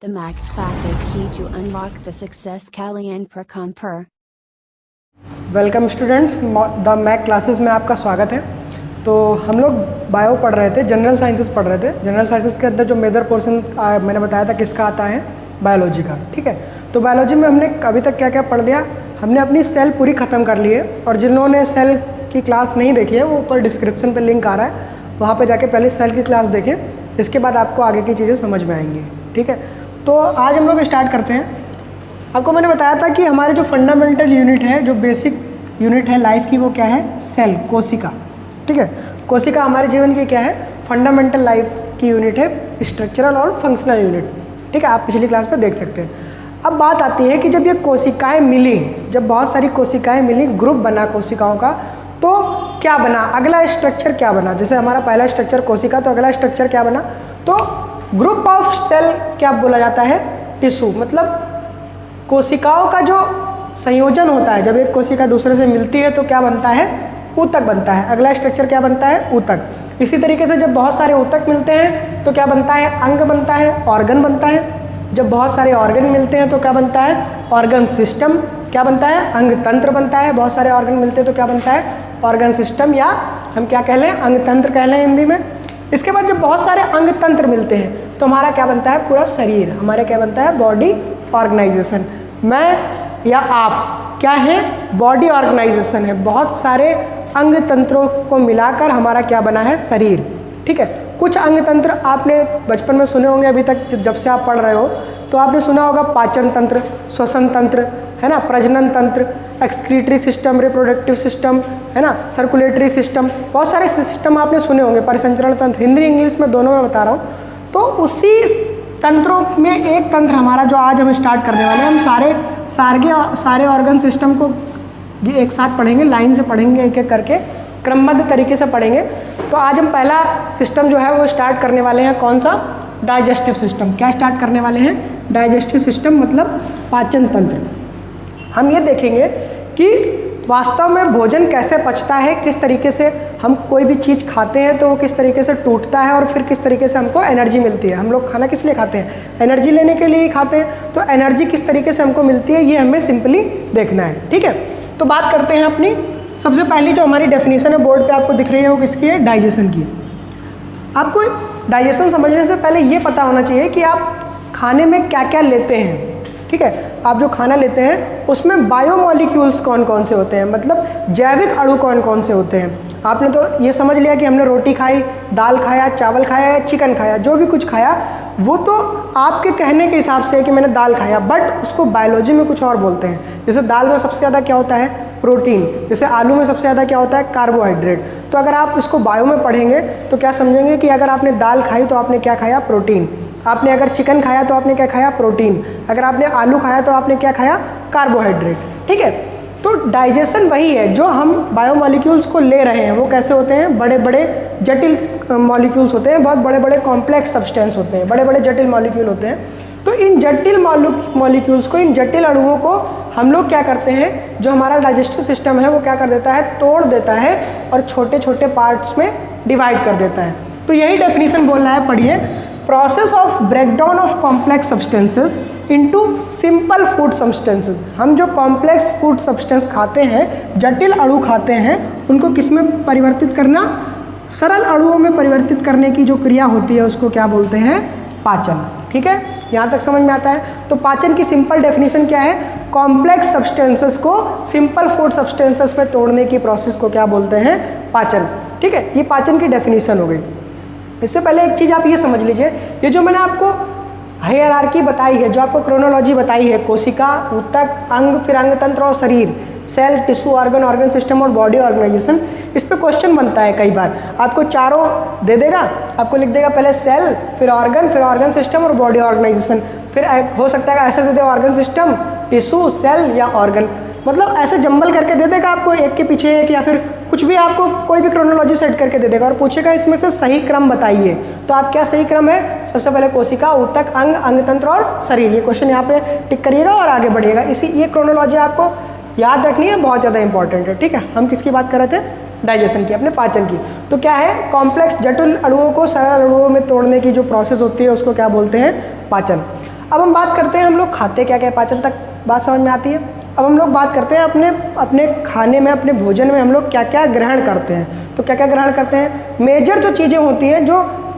The Mac class is key to unlock the success Kalyan Prakamper. Welcome students, the Mac classes में आपका स्वागत है। तो हम लोग बायो पढ़ रहे थे, जनरल साइंसेस पढ़ रहे थे। जनरल साइंसेस के अंदर जो मेजर पोर्शन मैंने बताया था किसका आता है, बायोलॉजी का। ठीक है, तो बायोलॉजी में हमने अभी तक क्या क्या पढ़ लिया, हमने अपनी सेल पूरी ख़त्म कर ली है। और जिन्होंने सेल की क्लास नहीं देखी है वो ऊपर डिस्क्रिप्शन पर लिंक आ रहा है, वहाँ पर जाके पहले सेल की क्लास देखें, इसके बाद आपको आगे की चीज़ें समझ में आएंगी। ठीक है, तो आज हम लोग स्टार्ट करते हैं। आपको मैंने बताया था कि हमारे जो फंडामेंटल यूनिट है, जो बेसिक यूनिट है लाइफ की, वो क्या है, सेल, कोशिका। ठीक है, कोशिका हमारे जीवन की क्या है, फंडामेंटल लाइफ की यूनिट है, स्ट्रक्चरल और फंक्शनल यूनिट। ठीक है, आप पिछली क्लास में देख सकते हैं। अब बात आती है कि जब ये कोशिकाएं मिली, जब बहुत सारी कोशिकाएं मिली, ग्रुप बना कोशिकाओं का, तो क्या बना, अगला स्ट्रक्चर क्या बना। जैसे हमारा पहला स्ट्रक्चर कोशिका, तो अगला स्ट्रक्चर क्या बना, तो ग्रुप ऑफ सेल क्या बोला जाता है, टिश्यू। मतलब कोशिकाओं का जो संयोजन होता है, जब एक कोशिका दूसरे से मिलती है तो क्या बनता है, ऊतक बनता है। अगला स्ट्रक्चर क्या बनता है, ऊतक। इसी तरीके से जब बहुत सारे ऊतक मिलते हैं तो क्या बनता है, अंग बनता है, ऑर्गन बनता है। जब बहुत सारे ऑर्गन मिलते हैं तो क्या बनता है, ऑर्गन सिस्टम। क्या बनता है, अंग तंत्र बनता है। बहुत सारे ऑर्गन मिलते हैं तो क्या बनता है, ऑर्गन सिस्टम, या हम क्या कह लें, अंग तंत्र कह लें हिंदी में। इसके बाद जब बहुत सारे अंग तंत्र मिलते हैं तो हमारा क्या बनता है, पूरा शरीर, हमारे क्या बनता है, बॉडी ऑर्गेनाइजेशन। मैं या आप क्या है, बॉडी ऑर्गेनाइजेशन है। बहुत सारे अंग तंत्रों को मिलाकर हमारा क्या बना है, शरीर। ठीक है, कुछ अंग तंत्र आपने बचपन में सुने होंगे, अभी तक जब से आप पढ़ रहे हो तो आपने सुना होगा, पाचन तंत्र, श्वसन तंत्र, है ना, प्रजनन तंत्र, एक्सक्रीटरी सिस्टम, रिप्रोडक्टिव सिस्टम, है ना, सर्कुलेटरी सिस्टम। बहुत सारे सिस्टम आपने सुने होंगे, परिसंचरण तंत्र, हिंदी इंग्लिश में दोनों में बता रहा हूँ। तो उसी तंत्रों में एक तंत्र हमारा जो आज हम स्टार्ट करने वाले हैं, हम सारे ऑर्गन सिस्टम को एक साथ पढ़ेंगे, लाइन से पढ़ेंगे, एक एक करके क्रमबद्ध तरीके से पढ़ेंगे। तो आज हम पहला सिस्टम जो है वो स्टार्ट करने वाले हैं, कौन सा, डाइजेस्टिव सिस्टम। क्या स्टार्ट करने वाले हैं, डाइजेस्टिव सिस्टम, मतलब पाचन तंत्र। हम ये देखेंगे कि वास्तव में भोजन कैसे पचता है, किस तरीके से हम कोई भी चीज़ खाते हैं तो वो किस तरीके से टूटता है, और फिर किस तरीके से हमको एनर्जी मिलती है। हम लोग खाना किस लिए खाते हैं, एनर्जी लेने के लिए ही खाते हैं। तो एनर्जी किस तरीके से हमको मिलती है, ये हमें सिंपली देखना है। ठीक है, तो बात करते हैं अपनी। सबसे पहली जो हमारी डेफिनेशन है बोर्ड पे आपको दिख रही है, वो किसकी है, डाइजेशन की। आपको डाइजेशन समझने से पहले ये पता होना चाहिए कि आप खाने में क्या क्या लेते हैं। ठीक है, आप जो खाना लेते हैं उसमें बायोमॉलिक्यूल्स कौन कौन से होते हैं, मतलब जैविक अणु कौन कौन से होते हैं। आपने तो ये समझ लिया कि हमने रोटी खाई, दाल खाया, चावल खाया या चिकन खाया, जो भी कुछ खाया वो तो आपके कहने के हिसाब से है कि मैंने दाल खाया, बट उसको बायोलॉजी में कुछ और बोलते हैं। जैसे दाल में सबसे ज़्यादा क्या होता है, प्रोटीन। जैसे आलू में सबसे ज़्यादा क्या होता है, कार्बोहाइड्रेट। तो अगर आप इसको बायो में पढ़ेंगे तो क्या समझेंगे कि अगर आपने दाल खाई तो आपने क्या खाया, प्रोटीन। आपने अगर चिकन खाया तो आपने क्या खाया, प्रोटीन। अगर आपने आलू खाया तो आपने क्या खाया, कार्बोहाइड्रेट। ठीक है, तो डाइजेशन वही है जो हम बायोमॉलिक्यूल्स को ले रहे हैं। वो कैसे होते हैं, बड़े बड़े जटिल मॉलिक्यूल्स होते हैं, बहुत बड़े बड़े कॉम्प्लेक्स सब्सटेंस होते हैं, बड़े बड़े जटिल मॉलिक्यूल होते हैं। तो इन जटिल मॉलिक्यूल्स को, इन जटिल अणुओं को हम लोग क्या करते हैं, जो हमारा डाइजेस्टिव सिस्टम है वो क्या कर देता है, तोड़ देता है और छोटे छोटे पार्ट्स में डिवाइड कर देता है। तो यही डेफिनेशन बोल रहा है, पढ़िए। Process of breakdown of complex substances into simple food substances. हम जो कॉम्प्लेक्स फूड सब्सटेंस खाते हैं, जटिल अणु खाते हैं, उनको किस में परिवर्तित करना, सरल अणुओं में परिवर्तित करने की जो क्रिया होती है उसको क्या बोलते हैं, पाचन। ठीक है, यहाँ तक समझ में आता है। तो पाचन की सिंपल डेफिनेशन क्या है, कॉम्प्लेक्स सब्सटेंसेस को सिंपल फूड सब्सटेंसेस में तोड़ने की प्रोसेस को क्या बोलते हैं, पाचन। ठीक है, ये पाचन की डेफिनेशन हो गई। इससे पहले एक चीज़ आप ये समझ लीजिए, ये जो मैंने आपको हायरार्की बताई है, जो आपको क्रोनोलॉजी बताई है, कोशिका, ऊतक, अंग, फिर अंग तंत्र और शरीर, cell, tissue, organ, organ system और बॉडी ऑर्गेनाइजेशन, इस पे क्वेश्चन बनता है कई बार। आपको चारों दे देगा, आपको लिख देगा पहले सेल, फिर ऑर्गन सिस्टम और बॉडी ऑर्गेनाइजेशन। फिर हो सकता है ऐसे दे दे, ऑर्गन सिस्टम, टिश्यू, सेल या ऑर्गन, मतलब ऐसे जंबल करके दे देगा आपको, एक के पीछे एक, या फिर कुछ भी आपको कोई भी क्रोनोलॉजी सेट करके दे देगा और पूछेगा इसमें से सही क्रम बताइए। तो आप क्या सही क्रम है, सबसे पहले कोशिका, ऊतक, अंग, अंग तंत्र और शरीर। ये क्वेश्चन यहाँ पे टिक करिएगा और आगे बढ़िएगा। ये क्रोनोलॉजी आपको याद रखनी है, बहुत ज़्यादा इंपॉर्टेंट है। ठीक है, हम किसकी बात कर रहे थे, डाइजेशन की, अपने पाचन की। तो क्या है, कॉम्प्लेक्स जटिल अणुओं को सरल अणुओं में तोड़ने की जो प्रोसेस होती है उसको क्या बोलते हैं, पाचन। अब हम बात करते हैं हम लोग खाते क्या क्या, पाचन तक बात समझ में आती है। अब हम लोग बात करते हैं अपने खाने में, अपने भोजन में हम लोग क्या क्या ग्रहण करते हैं। तो क्या क्या ग्रहण करते हैं, मेजर जो चीज़ें होती हैं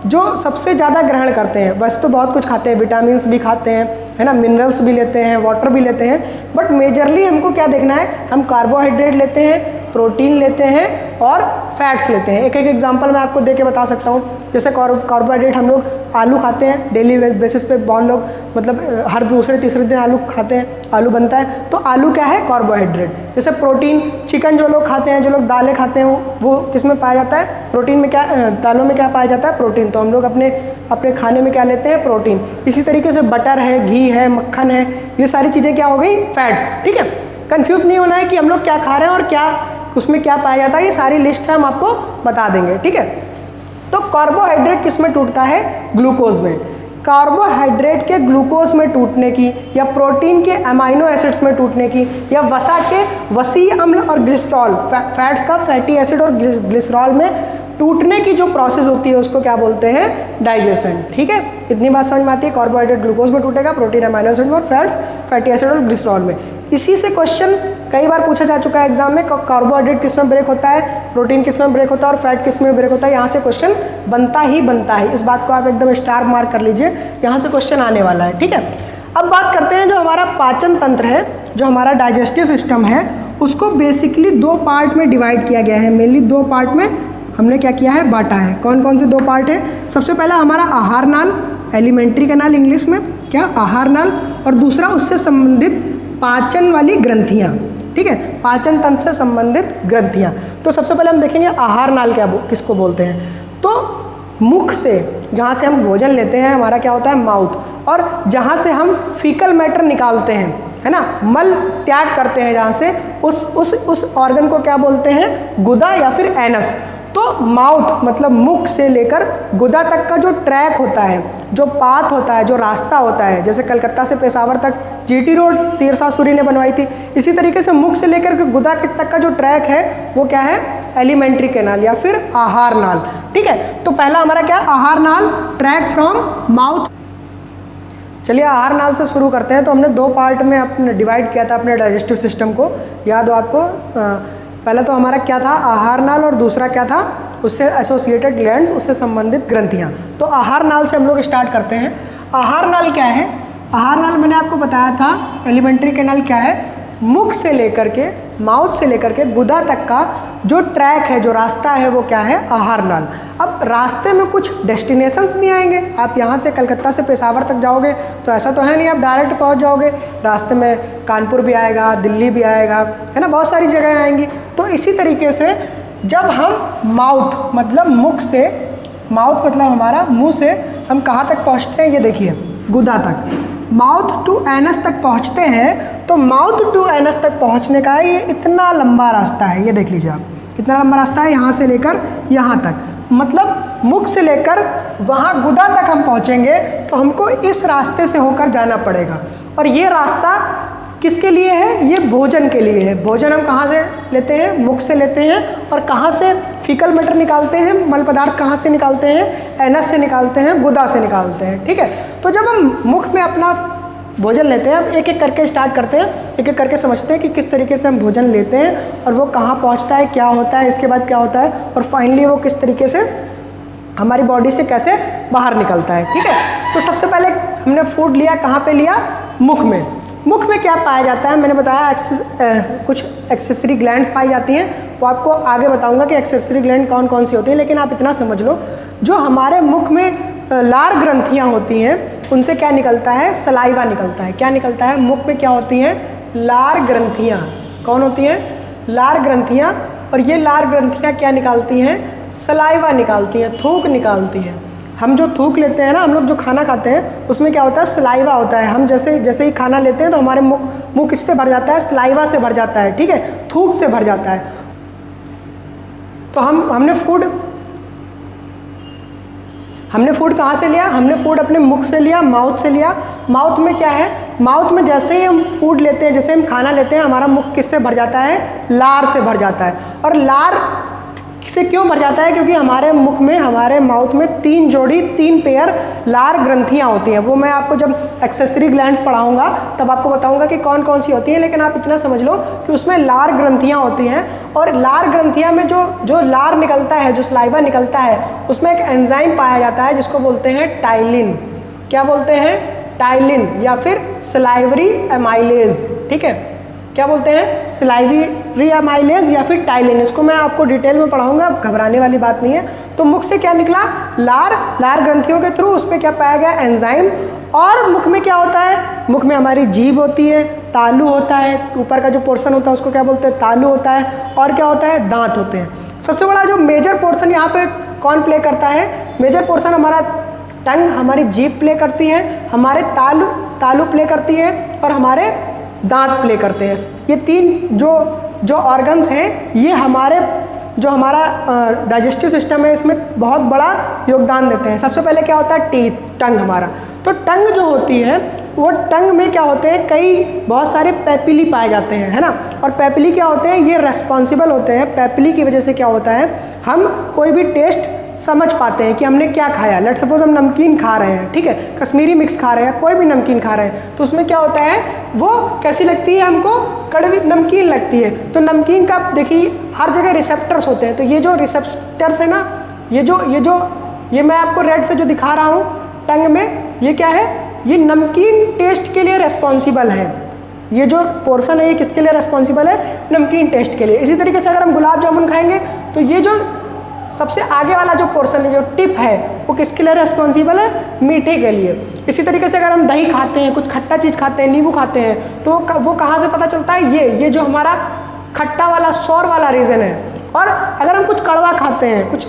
जो सबसे ज़्यादा ग्रहण करते हैं, वैसे तो बहुत कुछ खाते हैं, विटामिन्स भी खाते हैं, है ना, मिनरल्स भी लेते हैं, वाटर भी लेते हैं, बट मेजरली हमको क्या देखना है, हम कार्बोहाइड्रेट लेते हैं, प्रोटीन लेते हैं और फैट्स लेते हैं। एक एक एग्जांपल मैं आपको दे के बता सकता हूँ। जैसे कार्बोहाइड्रेट हम लोग आलू खाते हैं डेली बेसिस पे, बहुत लोग मतलब हर दूसरे तीसरे दिन आलू खाते हैं, आलू बनता है, तो आलू क्या है, कार्बोहाइड्रेट। जैसे प्रोटीन, चिकन जो लोग खाते हैं, जो लोग दालें खाते हैं, वो किस में पाया जाता है, प्रोटीन में, क्या दालों में क्या पाया जाता है, प्रोटीन। तो हम लोग अपने खाने में क्या लेते हैं, प्रोटीन। इसी तरीके से बटर है, घी है, मक्खन है, ये सारी चीज़ें क्या हो गई, फैट्स। ठीक है, कंफ्यूज नहीं होना है कि हम लोग क्या खा रहे हैं और क्या उसमें क्या पाया जाता है, ये सारी लिस्ट हम आपको बता देंगे। ठीक है, तो कार्बोहाइड्रेट किस में टूटता है, ग्लूकोज में। कार्बोहाइड्रेट के ग्लूकोज में टूटने की, या प्रोटीन के अमाइनो एसिड्स में टूटने की, या वसा के वसीय अम्ल और ग्लिसरॉल, फैट्स का फैटी एसिड और ग्लिसरॉल में टूटने की जो प्रोसेस होती है उसको क्या बोलते हैं, डाइजेशन। ठीक है, इतनी बात समझ में आती है। कार्बोहाइड्रेट ग्लूकोज में टूटेगा, प्रोटीन अमाइनो एसिड में, और फैट्स फैटी एसिड और ग्लिसरॉल में। इसी से क्वेश्चन कई बार पूछा जा चुका है एग्जाम में, कार्बोहाइड्रेट किस में ब्रेक होता है, प्रोटीन किस में ब्रेक होता है और फैट किस में ब्रेक होता है। यहाँ से क्वेश्चन बनता ही बनता है, इस बात को आप एकदम स्टार मार्क कर लीजिए, यहाँ से क्वेश्चन आने वाला है। ठीक है, अब बात करते हैं जो हमारा पाचन तंत्र है, जो हमारा डाइजेस्टिव सिस्टम है, उसको बेसिकली दो पार्ट में डिवाइड किया गया है। मेनली दो पार्ट में हमने क्या किया है, बांटा है। कौन कौन से दो पार्ट है, सबसे पहला हमारा आहार नाल, एलिमेंट्री कैनाल इंग्लिश में, क्या आहार नाल, और दूसरा उससे संबंधित पाचन वाली ग्रंथियाँ। ठीक है, पाचन तंत्र से संबंधित ग्रंथियाँ। तो सबसे पहले हम देखेंगे आहार नाल किसको बोलते हैं। तो मुख से जहाँ से हम भोजन लेते हैं, हमारा क्या होता है, माउथ, और जहाँ से हम फीकल मैटर निकालते हैं, है ना, मल त्याग करते हैं, जहाँ से उस ऑर्गन को क्या बोलते हैं, गुदा या फिर एनस। तो माउथ मतलब मुख से लेकर गुदा तक का जो ट्रैक होता है, जो पाथ होता है, जो रास्ता होता है, जैसे कलकत्ता से पेशावर तक जीटी रोड शेरशाह सूरी ने बनवाई थी, इसी तरीके से मुख से लेकर के गुदा तक का जो ट्रैक है वो क्या है, एलिमेंट्री कैनाल या फिर आहार नाल। ठीक है, तो पहला हमारा क्या, आहार नाल, ट्रैक फ्रॉम माउथ। चलिए आहार नाल से शुरू करते हैं। तो हमने दो पार्ट में अपने डिवाइड किया था अपने डाइजेस्टिव सिस्टम को, याद हो आपको। पहला तो हमारा क्या था, आहार नाल, और दूसरा क्या था, उससे एसोसिएटेड ग्लैंड्स, उससे संबंधित ग्रंथियाँ। तो आहार नाल से हम लोग स्टार्ट करते हैं। आहार नाल क्या है, आहार नाल मैंने आपको बताया था, एलिमेंट्री कैनाल क्या है, मुख से लेकर के, माउथ से लेकर के गुदा तक का जो ट्रैक है, जो रास्ता है, वो क्या है, आहार नाल। अब रास्ते में कुछ डेस्टिनेशंस भी आएंगे। आप यहाँ से कलकत्ता से पेशावर तक जाओगे तो ऐसा तो है नहीं आप डायरेक्ट पहुँच जाओगे, रास्ते में कानपुर भी आएगा, दिल्ली भी आएगा, है ना, बहुत सारी जगह आएंगी। तो इसी तरीके से जब हम माउथ मतलब मुख से, माउथ मतलब हमारा मुंह से, हम कहाँ तक पहुँचते हैं, ये देखिए, गुदा तक, माउथ टू एनस तक पहुँचते हैं। तो माउथ टू एनस तक पहुँचने का ये इतना लंबा रास्ता है, ये देख लीजिए आप, कितना लंबा रास्ता है, यहाँ से लेकर यहाँ तक, मतलब मुख से लेकर वहाँ गुदा तक हम पहुँचेंगे तो हमको इस रास्ते से होकर जाना पड़ेगा। और ये रास्ता किसके लिए है, ये भोजन के लिए है। भोजन हम कहाँ से लेते हैं, मुख से लेते हैं, और कहाँ से फीकल मैटर निकालते हैं, मल पदार्थ कहाँ से निकालते हैं, एनस से निकालते हैं, गुदा से निकालते हैं। ठीक है, तो जब हम मुख में अपना भोजन लेते हैं, अब एक एक करके स्टार्ट करते हैं, एक एक करके समझते हैं कि किस तरीके से हम भोजन लेते हैं और वो कहाँ पहुँचता है, क्या होता है, इसके बाद क्या होता है, और फाइनली वो किस तरीके से हमारी बॉडी से कैसे बाहर निकलता है। ठीक है, तो सबसे पहले हमने फूड लिया, कहाँ पे लिया, मुख में। मुख में क्या पाया जाता है, मैंने बताया कुछ एक्सेसरी ग्लैंड्स पाई जाती हैं, वो आपको आगे बताऊंगा कि एक्सेसरी ग्लैंड कौन कौन सी होती हैं, लेकिन आप इतना समझ लो, जो हमारे मुख में लार ग्रंथियाँ होती हैं उनसे क्या निकलता है, सलाइवा निकलता है। क्या निकलता है, मुख में क्या होती हैं, लार ग्रंथियाँ। कौन होती हैं, लार ग्रंथियाँ। और ये लार ग्रंथियाँ क्या निकालती हैं, सलाइवा निकालती हैं, थूक निकालती हैं। हम जो थूक लेते हैं ना, हम लोग जो खाना खाते हैं उसमें क्या होता है, सलाइवा होता है। हम जैसे ही खाना लेते हैं तो हमारे मुंह किससे भर जाता है, सलाइवा से भर जाता है। ठीक है, थूक से भर जाता है। तो हमने फूड कहाँ से लिया, हमने फूड अपने मुख से लिया, माउथ से लिया। माउथ में क्या है, माउथ में जैसे ही हम फूड लेते हैं, जैसे हम खाना लेते हैं, हमारा मुख किससे भर जाता है, लार से भर जाता है। और लार से क्यों भर जाता है? क्योंकि हमारे मुख में, हमारे माउथ में 3 पेयर लार ग्रंथियाँ होती हैं। वो मैं आपको जब एक्सेसरी ग्लैंड्स पढ़ाऊंगा तब आपको बताऊंगा कि कौन कौन सी होती हैं, लेकिन आप इतना समझ लो कि उसमें लार ग्रंथियाँ होती हैं। और लार ग्रंथियाँ में जो लार निकलता है, जो सलाइवा निकलता है, उसमें एक एंजाइम पाया जाता है जिसको बोलते हैं टाइलिन। क्या बोलते हैं? टाइलिन, या फिर सलाइवरी एमाइलेज। ठीक है, क्या बोलते हैं? सलाइवरी एमाइलेज या फिर टाइलिन। इसको मैं आपको डिटेल में पढ़ाऊंगा, घबराने वाली बात नहीं है। तो मुख से क्या निकला? लार ग्रंथियों के थ्रू उसमें क्या पाया गया? एंजाइम। और मुख में क्या होता है? मुख में हमारी जीभ होती है, तालु होता है, ऊपर का जो पोर्शन होता है उसको क्या बोलते हैं? तालु होता है। और क्या होता है? दांत होते हैं। सबसे बड़ा जो मेजर पोर्शन यहाँ पे कौन प्ले करता है? मेजर पोर्शन हमारा टंग, हमारी जीभ प्ले करती है, हमारे तालु प्ले करती है, और हमारे दांत प्ले करते हैं। ये 3 जो ऑर्गन्स हैं, ये जो हमारा डाइजेस्टिव सिस्टम है इसमें बहुत बड़ा योगदान देते हैं। सबसे पहले क्या होता है? टीथ, टंग हमारा। तो टंग जो होती है, वो टंग में क्या होते हैं? बहुत सारे पैपिली पाए जाते हैं, है ना। और पैपिली क्या होते हैं? ये रेस्पॉन्सिबल होते हैं। पैपिली की वजह से क्या होता है? हम कोई भी टेस्ट समझ पाते हैं कि हमने क्या खाया। लेट्स सपोज हम नमकीन खा रहे हैं, ठीक है, कश्मीरी मिक्स खा रहे हैं, कोई भी नमकीन खा रहे हैं, तो उसमें क्या होता है? वो कैसी लगती है हमको? कड़वी नमकीन लगती है। तो नमकीन का देखिए हर जगह रिसेप्टर्स होते हैं। तो ये जो रिसेप्टर्स है ना, ये मैं आपको रेड से जो दिखा रहा हूँ टंग में, ये क्या है? ये नमकीन टेस्ट के लिए रेस्पॉन्सिबल है। ये जो पोर्शन है ये किसके लिए रेस्पॉन्सिबल है? नमकीन टेस्ट के लिए। इसी तरीके से अगर हम गुलाब जामुन खाएंगे तो ये जो सबसे आगे वाला जो पोर्शन है, जो टिप है, वो किसके लिए रेस्पॉन्सिबल है? मीठे के लिए। इसी तरीके से अगर हम दही खाते हैं, कुछ खट्टा चीज़ खाते हैं, नींबू खाते हैं, तो वो कहाँ से पता चलता है? ये जो हमारा खट्टा वाला सौर वाला रीजन है। और अगर हम कुछ कड़वा खाते हैं, कुछ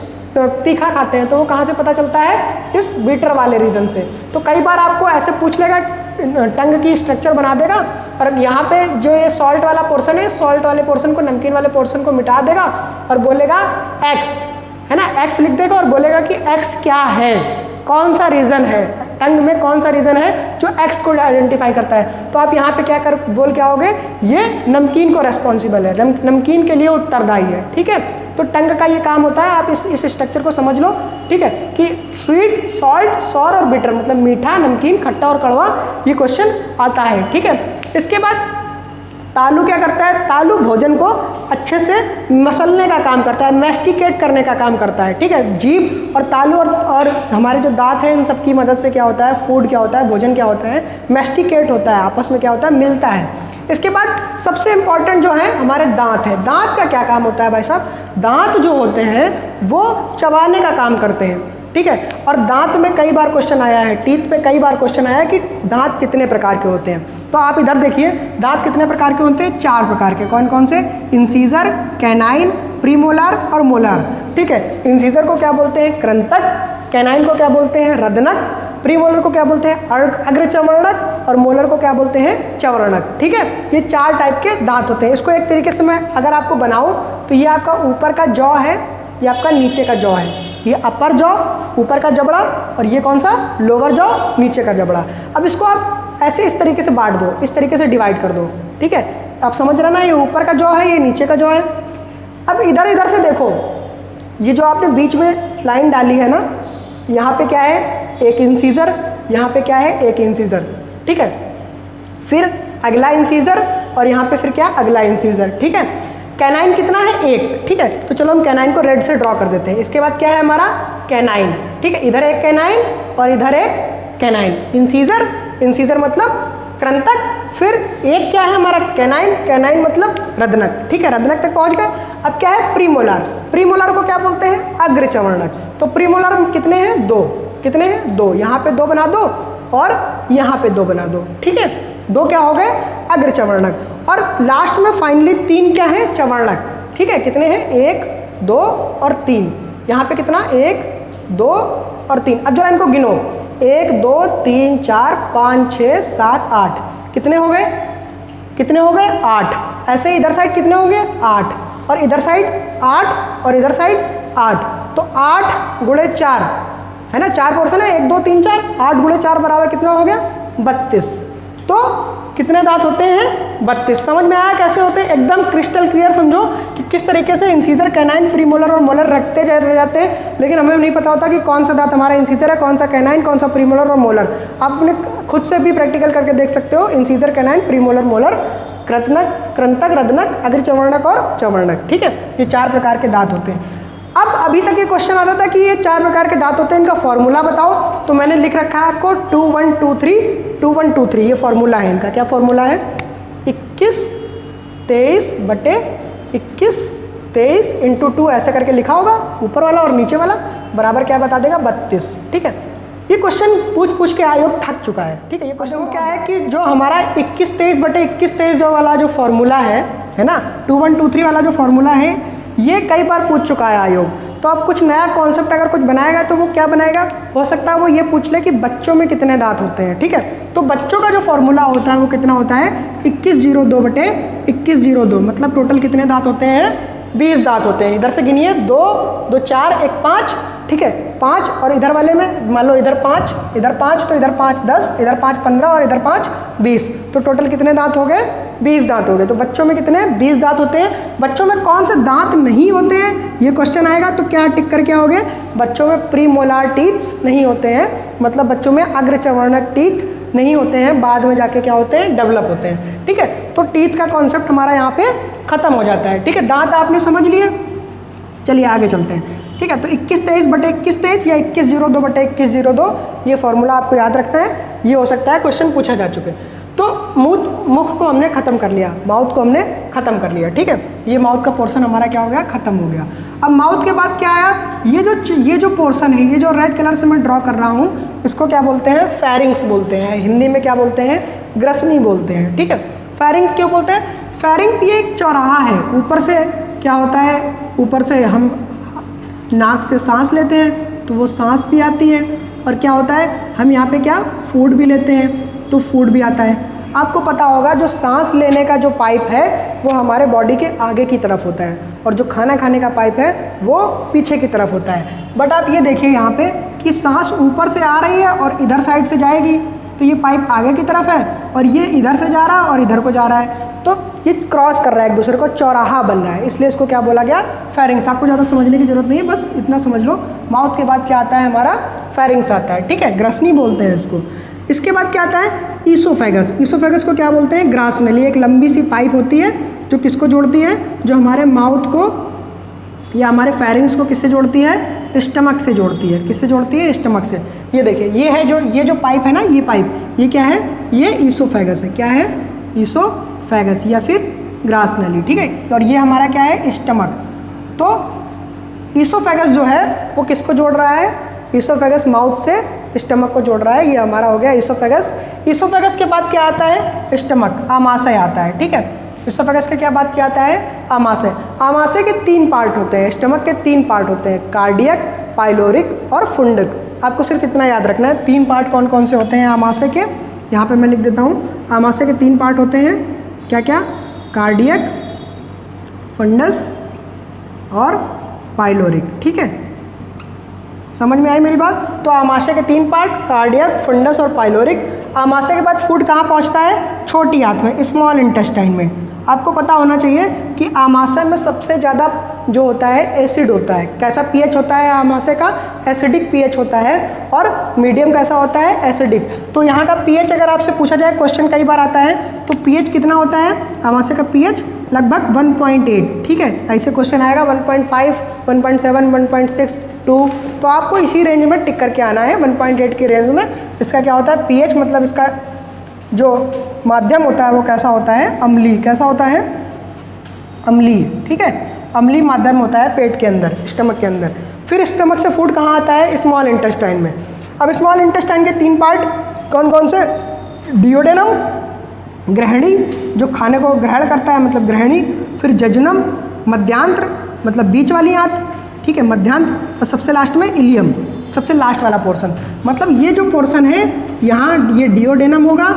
तीखा खाते हैं, तो वो कहाँ से पता चलता है? इस बीटर वाले रीजन से। तो कई बार आपको ऐसे पूछ लेगा, टंग की स्ट्रक्चर बना देगा, और यहाँ पे जो ये सॉल्ट वाला पोर्शन है, सॉल्ट वाले पोर्शन को, नमकीन वाले पोर्शन को मिटा देगा और बोलेगा एक्स, है ना, एक्स लिख देगा और बोलेगा कि एक्स क्या है, कौन सा रीजन है, टंग में कौन सा रीजन है जो एक्स को आइडेंटिफाई करता है। तो आप यहाँ पे क्या बोल के आओगे? ये नमकीन को रेस्पॉन्सिबल है, नमकीन के लिए उत्तरदायी है। ठीक है, तो टंग का ये काम होता है। आप इस स्ट्रक्चर को समझ लो, ठीक है, कि स्वीट, सॉल्ट, सॉर और बिटर, मतलब मीठा, नमकीन, खट्टा और कड़वा, ये क्वेश्चन आता है। ठीक है, इसके बाद तालु क्या करता है? तालु भोजन को अच्छे से मसलने का काम करता है, मैस्टिकेट करने का काम करता है। ठीक है, जीभ और तालु और हमारे जो दांत हैं, इन सब की मदद से क्या होता है? फूड क्या होता है? भोजन क्या होता है? मैस्टिकेट होता है, आपस में क्या होता है? मिलता है। इसके बाद सबसे इंपॉर्टेंट जो है हमारे दांत है। दांत का क्या काम होता है भाई साहब? दांत जो होते हैं वो चबाने का काम करते हैं। ठीक है, और दांत में कई बार क्वेश्चन आया है, टीथ पे कई बार क्वेश्चन आया है कि दांत कितने प्रकार के होते हैं। तो आप इधर देखिए, दांत कितने प्रकार के होते हैं? 4 प्रकार के। कौन कौन से? इंसीजर, कैनाइन, प्रीमोलार और मोलार। ठीक है, इंसीजर को क्या बोलते हैं? कृंतक। कैनाइन को क्या बोलते हैं? रदनक। प्रीमोलर को क्या बोलते हैं? अग्रचवर्णक। और मोलर को क्या बोलते हैं? चवर्णक। ठीक है, ये 4 टाइप के दांत होते हैं। इसको एक तरीके से मैं अगर आपको बनाऊं तो ये आपका ऊपर का जॉ है, ये आपका नीचे का जॉ है। ये अपर जॉ, ऊपर का जबड़ा, और ये कौन सा? लोअर जॉ, नीचे का जबड़ा। अब इसको आप ऐसे इस तरीके से बांट दो, इस तरीके से डिवाइड कर दो। ठीक है, आप समझ रहे ना, ये ऊपर का जॉ है, ये नीचे का जॉ है। अब इधर से देखो, ये जो आपने बीच में लाइन डाली है ना, यहाँ पे क्या है? एक इंसीजर, यहाँ पे क्या है? एक इंसीजर। ठीक है, फिर अगला इंसीजर, और यहाँ पे फिर क्या? अगला इंसीजर। ठीक है, कैनाइन कितना है? 1। ठीक है, तो चलो हम कैनाइन को रेड से ड्रॉ कर देते हैं। इसके बाद क्या है हमारा? कैनाइन। ठीक है, इधर एक कैनाइन और इधर एक कैनाइन। इंसीजर, इंसीजर मतलब कृंतक। फिर एक क्या है हमारा? कैनाइन, कैनाइन मतलब रदनक। ठीक है, रदनक तक पहुंच गए। अब क्या है? प्रीमोलार। प्रीमोलार को क्या बोलते हैं? अग्रचवर्णक। तो प्रीमोलार कितने हैं? 2। कितने हैं? 2। यहाँ पे 2 बना दो और यहाँ पे 2 बना दो। ठीक है, 2 क्या हो गए? अग्रचवर्णक। और लास्ट में फाइनली 3 क्या है? चवर्णक। ठीक है, कितने हैं? 1, 2 और 3। यहाँ पे कितना? 1, 2 और 3। अब जरा इनको गिनो, 1, 2, 3, 4, 5, 6, 7, 8। कितने हो गए? कितने हो गए? 8। ऐसे इधर साइड कितने होंगे? 8, और इधर साइड 8, और इधर साइड 8। तो 8 गुणे 4 है ना, 4 पोर्शन है, 1, 2, 3, 4। 8 गुणे 4 बराबर कितना हो गया? 32। तो कितने दांत होते हैं 32। समझ में आया कैसे होते हैं, एकदम क्रिस्टल क्लियर समझो कि किस तरीके से इंसीजर, कैनाइन, प्रीमोलर और मोलर रखते जाते हैं, लेकिन हमें नहीं पता होता कि कौन सा दांत हमारा इंसीजर है, कौन सा कैनाइन, कौन सा प्रीमोलर और मोलर। आप अपने खुद से भी प्रैक्टिकल करके देख सकते हो, इंसीजर, कैनाइन, प्रीमोलर, मोलर, कृंतक, कृंतक, रदनक, अग्रचर्वणक और चर्वणक। ठीक है, ये 4 प्रकार के दांत होते हैं। अब अभी तक ये क्वेश्चन आता था कि ये 4 प्रकार के दांत होते हैं, इनका फॉर्मूला बताओ। तो मैंने लिख रखा है आपको 2 1 2 3 2 1 2 3, ये फॉर्मूला है इनका। क्या फॉर्मूला है? 21 23 बटे 21 23 इंटू 2 ऐसे करके लिखा होगा, ऊपर वाला और नीचे वाला बराबर क्या बता देगा 32। ठीक है, ये क्वेश्चन पूछ के आयोग थक चुका है। ठीक है, ये क्वेश्चन क्या है कि जो हमारा 21 23 बटे 21 23 जो वाला जो फॉर्मूला है ना, 2 1 2 3 वाला जो फॉर्मूला है, ये कई बार पूछ चुका है आयोग। तो अब कुछ नया कॉन्सेप्ट अगर कुछ बनाएगा तो वो क्या बनाएगा, हो सकता है वो ये पूछ ले कि बच्चों में कितने दांत होते हैं। ठीक है, तो बच्चों का जो फॉर्मूला होता है वो कितना होता है 2102 बटे 2102, मतलब टोटल कितने दांत होते हैं 20 दांत होते हैं। इधर से गिनिए 2 2 4 1 5, ठीक है 5, और इधर वाले में मान लो इधर 5 तो इधर 5 10, इधर 5 15 और इधर 5 20, तो टोटल कितने दांत हो गए 20 दांत हो गए। तो बच्चों में कितने 20 दांत होते हैं। बच्चों में कौन से दांत नहीं होते हैं, ये क्वेश्चन आएगा तो क्या टिक करके आओगे, बच्चों में प्रीमोलार टीथ्स नहीं होते हैं, मतलब बच्चों में अग्रचर्वणक टीथ नहीं होते हैं, बाद में जाके क्या होते हैं डेवलप होते हैं। ठीक है, तो टीथ का कॉन्सेप्ट हमारा यहाँ पे खत्म हो जाता है। ठीक है, दांत आपने समझ लिए, चलिए आगे चलते हैं। ठीक है, तो 21 23 बटे 21 23 या 2102 बटे 2102, ये फॉर्मूला आपको याद रखना है। ये हो सकता है क्वेश्चन पूछा जा चुके। तो मुख को हमने खत्म कर लिया, माउथ को हमने खत्म कर लिया। ठीक है, ये माउथ का पोर्शन हमारा क्या हो गया, खत्म हो गया। अब माउथ के बाद क्या आया, ये जो पोर्शन है, ये जो रेड कलर से मैं ड्रॉ कर रहा हूँ, इसको क्या बोलते हैं, फेरिंग्स बोलते हैं। हिंदी में क्या बोलते हैं, ग्रसनी बोलते हैं। ठीक है, फेरिंग्स क्यों बोलते हैं, फेरिंग्स ये एक चौराहा है। ऊपर से क्या होता है, ऊपर से हम नाक से सांस लेते हैं तो वो सांस भी आती है, और क्या होता है हम यहाँ पे क्या फूड भी लेते हैं तो फूड भी आता है। आपको पता होगा जो सांस लेने का जो पाइप है वो हमारे बॉडी के आगे की तरफ होता है, और जो खाना खाने का पाइप है वो पीछे की तरफ होता है। बट आप ये देखिए यहाँ पे कि सांस ऊपर से आ रही है और इधर साइड से जाएगी, तो ये पाइप आगे की तरफ है, और ये इधर से जा रहा है और इधर को जा रहा है, तो ये क्रॉस कर रहा है एक दूसरे को, चौराहा बन रहा है, इसलिए इसको क्या बोला गया, फेरिंग्स। आपको ज़्यादा समझने की जरूरत नहीं है, बस इतना समझ लो। माउथ के बाद क्या आता है हमारा, फेरिंग्स आता है। ठीक है, ग्रसनी बोलते हैं इसको। इसके बाद क्या आता है, ईसोफेगस। ईसोफेगस को क्या बोलते हैं, ग्रास नली। एक लंबी सी पाइप होती है जो किसको जोड़ती है, जो हमारे माउथ को या हमारे फेरिंग्स को किससे जोड़ती है, स्टमक से जोड़ती है। किससे जोड़ती है, स्टमक से। ये देखिए, ये जो पाइप है ना, ये पाइप, ये क्या है, ये ईसोफेगस है। क्या है, ईसोफेगस या फिर ग्रास नली। ठीक है, और ये हमारा क्या है, स्टमक। तो ईसोफेगस जो है वो किसको जोड़ रहा है, ईसोफेगस माउथ से स्टमक को जोड़ रहा है, ये हमारा हो गया ईसोफेगस। ईसोफेगस के बाद क्या आता है, स्टमक, आमाशय आता है। ठीक है, ईसोफेगस के क्या बाद क्या आता है, आमाशय। आमाशय के 3 पार्ट होते हैं, स्टमक के 3 पार्ट होते हैं, कार्डियक, पाइलोरिक और फुंडक। आपको सिर्फ इतना याद रखना है, 3 पार्ट कौन कौन से होते हैं आमाशय के, यहाँ पे मैं लिख देता हूँ। आमाशय के 3 पार्ट होते हैं, क्या क्या, कार्डियक, फंडस और पाइलोरिक। ठीक है, समझ में आई मेरी बात। तो आमाशय के 3 पार्ट, कार्डियक, फंडस और पाइलोरिक। आमाशय के बाद फूड कहाँ पहुँचता है, छोटी आंत में, स्मॉल इंटेस्टाइन में। आपको पता होना चाहिए कि आमाशय में सबसे ज़्यादा जो होता है एसिड होता है। कैसा पीएच होता है आमाशय का, एसिडिक पीएच होता है, और मीडियम कैसा होता है, एसिडिक। तो यहाँ का पीएच अगर आपसे पूछा जाए, क्वेश्चन कई बार आता है, तो पीएच कितना होता है आमाशय का, पीएच लगभग 1.8। ठीक है, ऐसे क्वेश्चन आएगा 1.5, 1.7, 1.6, 2, तो आपको इसी रेंज में टिक करके आना है, 1.8 की रेंज में। इसका क्या होता है, पीएच मतलब इसका जो माध्यम होता है वो कैसा होता है, अम्लीय। कैसा होता है, अम्लीय। ठीक है, अम्लीय माध्यम होता है पेट के अंदर, स्टमक के अंदर। फिर स्टमक से फूड कहाँ आता है, स्मॉल इंटेस्टाइन में। अब स्मॉल इंटेस्टाइन के 3 पार्ट कौन कौन से, डिओडेनम, ग्रहणी जो खाने को ग्रहण करता है मतलब ग्रहणी, फिर जजुनम, मध्यांत्र मतलब बीच वाली आंत, ठीक है, मध्यांत्र, और सबसे लास्ट में इलियम, सबसे लास्ट वाला पोर्शन। मतलब ये जो पोर्शन है यहाँ, ये डिओडेनम होगा,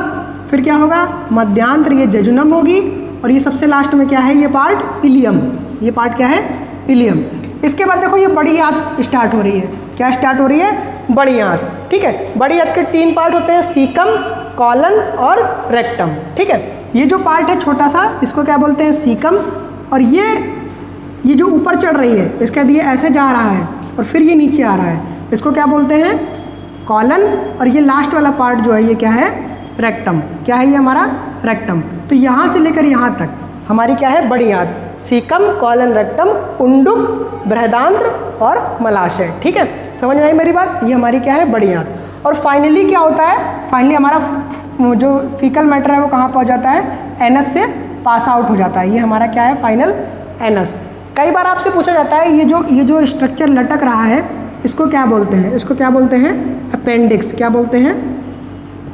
फिर क्या होगा, मध्यांत्र, ये जजुनम होगी, और ये सबसे लास्ट में क्या है, ये पार्ट इलियम। ये पार्ट क्या है, इलियम। इसके बाद देखो ये बड़ी आंत स्टार्ट हो रही है। क्या स्टार्ट हो रही है, बड़ी आंत। ठीक है, बड़ी आंत के 3 पार्ट होते हैं, सीकम, कॉलन और रेक्टम। ठीक है, ये जो पार्ट है छोटा सा इसको क्या बोलते हैं, सीकम। और ये जो ऊपर चढ़ रही है इसका ये ऐसे जा रहा है और फिर ये नीचे आ रहा है, इसको क्या बोलते हैं, कॉलन। और ये लास्ट वाला पार्ट जो है ये क्या है, रेक्टम। क्या है ये हमारा, रेक्टम। तो यहाँ से लेकर यहाँ तक हमारी क्या है, बड़ी आंत, सीकम, कॉलन, रेक्टम, उंडुक, बृहदांत्र और मलाशय। ठीक है, समझ में आई मेरी बात, ये हमारी क्या है, बड़ी आंत। और फाइनली क्या होता है, फाइनली हमारा जो फीकल मैटर है वो कहाँ पहुँच जाता है, एनस से पास आउट हो जाता है। ये हमारा क्या है, फाइनल एनस। कई बार आपसे पूछा जाता है ये जो स्ट्रक्चर लटक रहा है इसको क्या बोलते हैं, इसको क्या बोलते हैं, अपेंडिक्स। क्या बोलते हैं,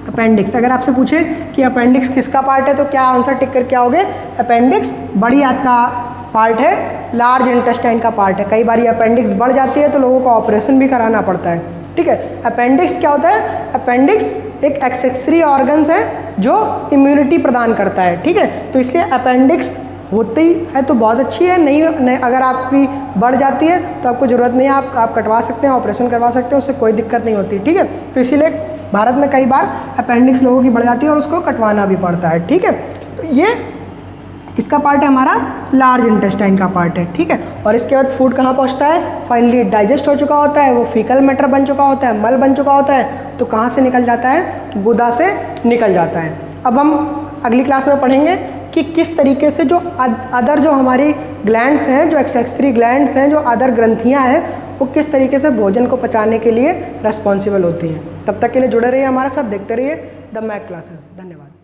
अपेंडिक्स। अगर आपसे पूछे कि अपेंडिक्स किसका पार्ट है तो क्या आंसर टिक कर क्या होगे, अपेंडिक्स बड़ी आंत का पार्ट है, लार्ज इंटेस्टाइन का पार्ट है। कई बार ये अपेंडिक्स बढ़ जाती है तो लोगों को ऑपरेशन भी कराना पड़ता है। ठीक है, अपेंडिक्स क्या होता है, अपेंडिक्स एक एक्सेसरी ऑर्गन्स है जो इम्यूनिटी प्रदान करता है। ठीक है, तो इसलिए अपेंडिक्स होती है तो बहुत अच्छी है, नहीं अगर आपकी बढ़ जाती है तो आपको ज़रूरत नहीं है, आप कटवा सकते हैं, ऑपरेशन करवा सकते हैं, उससे कोई दिक्कत नहीं होती। ठीक है, तो इसीलिए भारत में कई बार अपेंडिक्स लोगों की बढ़ जाती है और उसको कटवाना भी पड़ता है। ठीक है, तो ये किसका पार्ट है, हमारा लार्ज इंटेस्टाइन का पार्ट है। ठीक है, और इसके बाद फूड कहाँ पहुँचता है, फाइनली डाइजेस्ट हो चुका होता है, वो फीकल मैटर बन चुका होता है, मल बन चुका होता है, तो कहाँ से निकल जाता है, गुदा से निकल जाता है। अब हम अगली क्लास में पढ़ेंगे कि किस तरीके से जो अदर जो हमारी ग्लैंड्स हैं, जो एक्सेसरी ग्लैंड्स हैं, जो अदर ग्रंथियाँ हैं, वो किस तरीके से भोजन को पचाने के लिए रेस्पॉन्सिबल होती हैं। तब तक के लिए जुड़े रहिए हमारे साथ, देखते रहिए द मैक क्लासेस। धन्यवाद।